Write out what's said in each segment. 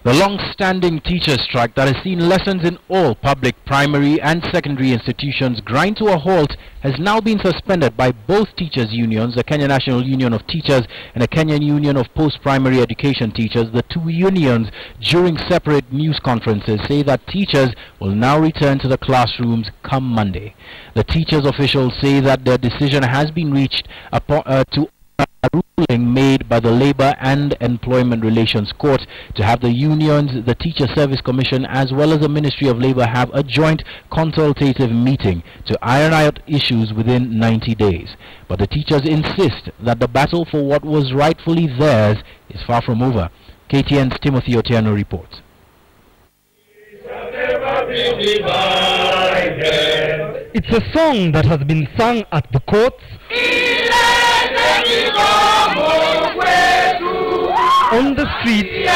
The long-standing teacher strike that has seen lessons in all public primary and secondary institutions grind to a halt has now been suspended by both teachers' unions, the Kenya National Union of Teachers and the Kenyan Union of Post-Primary Education Teachers. The two unions, during separate news conferences, say that teachers will now return to the classrooms come Monday. The teachers' officials say that their decision has been reached to a ruling made by the Labour and Employment Relations Court to have the unions, the Teacher Service Commission as well as the Ministry of Labour have a joint consultative meeting to iron out issues within 90 days. But the teachers insist that the battle for what was rightfully theirs is far from over. KTN's Timothy Otieno reports. It's a song that has been sung at the courts, on the streets,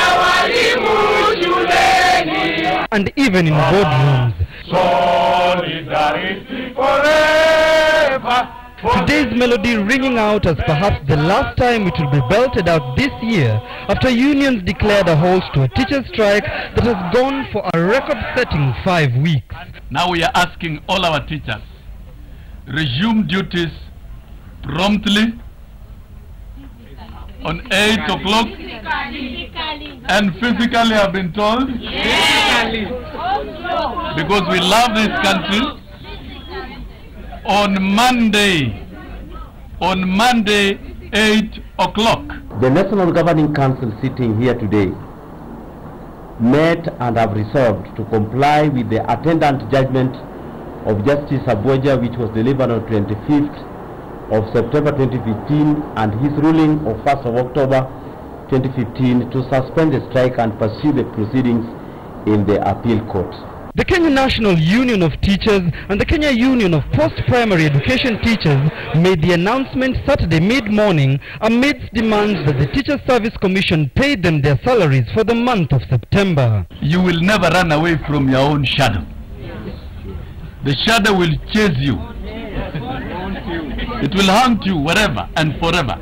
and even in boardrooms. Solidarity forever. Today's melody ringing out as perhaps the last time it will be belted out this year after unions declared a halt to a teacher strike that has gone for a record-setting 5 weeks. Now we are asking all our teachers, resume duties promptly on 8 o'clock and physically have been told, because we love this country. On Monday 8 o'clock. The National Governing Council sitting here today met and have resolved to comply with the attendant judgment of Justice Abweja, which was delivered on 25th of September 2015, and his ruling of 1st of October 2015 to suspend the strike and pursue the proceedings in the appeal court. The Kenya National Union of Teachers and the Kenya Union of Post-Primary Education Teachers made the announcement Saturday mid-morning amidst demands that the Teacher Service Commission pay them their salaries for the month of September. You will never run away from your own shadow. The shadow will chase you. It will haunt you wherever and forever.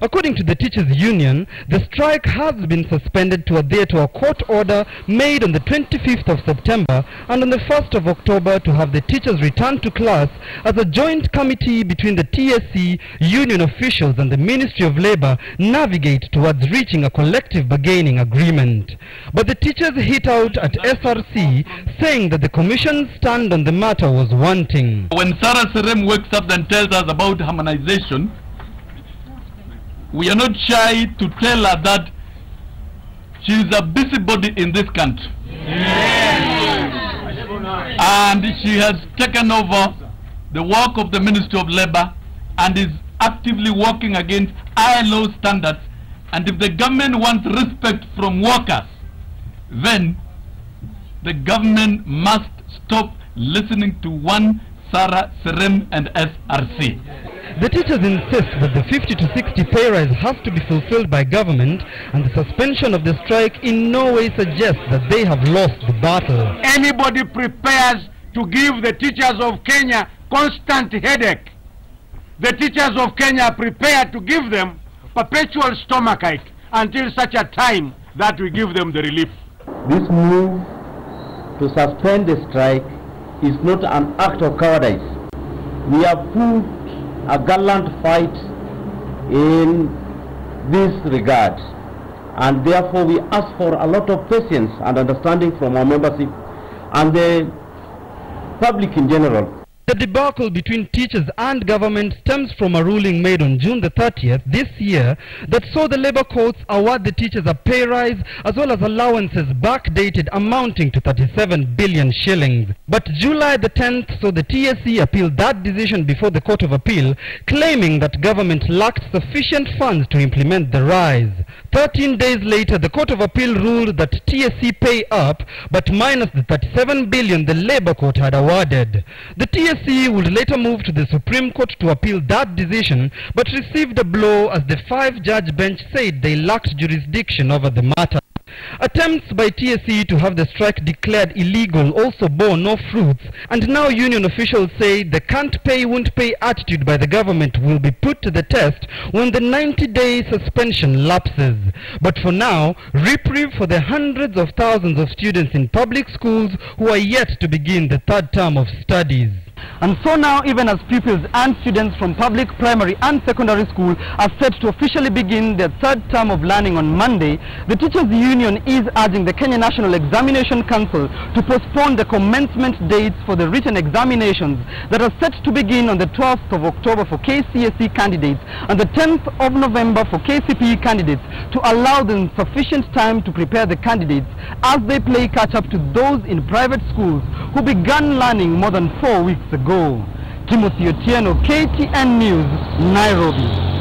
According to the teachers' union, the strike has been suspended to adhere to a court order made on the 25th of September and on the 1st of October to have the teachers return to class as a joint committee between the TSC, union officials and the Ministry of Labour navigate towards reaching a collective bargaining agreement. But the teachers hit out at SRC, saying that the commission's stand on the matter was wanting. When Sarah Serem wakes up and tells us about harmonization, we are not shy to tell her that she is a busybody in this country. Yes. And she has taken over the work of the Ministry of Labour and is actively working against ILO standards. And if the government wants respect from workers, then the government must stop listening to one Sarah Serem and SRC. The teachers insist that the 50 to 60 pay rise has to be fulfilled by government, and the suspension of the strike in no way suggests that they have lost the battle. Anybody prepares to give the teachers of Kenya constant headache, the teachers of Kenya are prepared to give them perpetual stomachache until such a time that we give them the relief. This move to suspend the strike is not an act of cowardice. We have put a gallant fight in this regard, and therefore we ask for a lot of patience and understanding from our membership and the public in general. The debacle between teachers and government stems from a ruling made on June the 30th this year that saw the Labour courts award the teachers a pay rise as well as allowances backdated amounting to 37 billion shillings. But July the 10th saw the TSC appeal that decision before the Court of Appeal, claiming that government lacked sufficient funds to implement the rise. 13 days later, the Court of Appeal ruled that TSC pay up, but minus the 37 billion the Labour court had awarded. The TSC would later move to the Supreme Court to appeal that decision, but received a blow as the 5-judge bench said they lacked jurisdiction over the matter. Attempts by TSC to have the strike declared illegal also bore no fruits, and now union officials say the can't pay, won't pay attitude by the government will be put to the test when the 90-day suspension lapses. But for now, reprieve for the hundreds of thousands of students in public schools who are yet to begin the third term of studies. And so now, even as pupils and students from public primary and secondary school are set to officially begin their third term of learning on Monday, the Teachers Union is urging the Kenya National Examination Council to postpone the commencement dates for the written examinations that are set to begin on the 12th of October for KCSE candidates and the 10th of November for KCPE candidates, to allow them sufficient time to prepare the candidates as they play catch-up to those in private schools who began learning more than 4 weeks ago. Timothy Otieno, KTN News, Nairobi.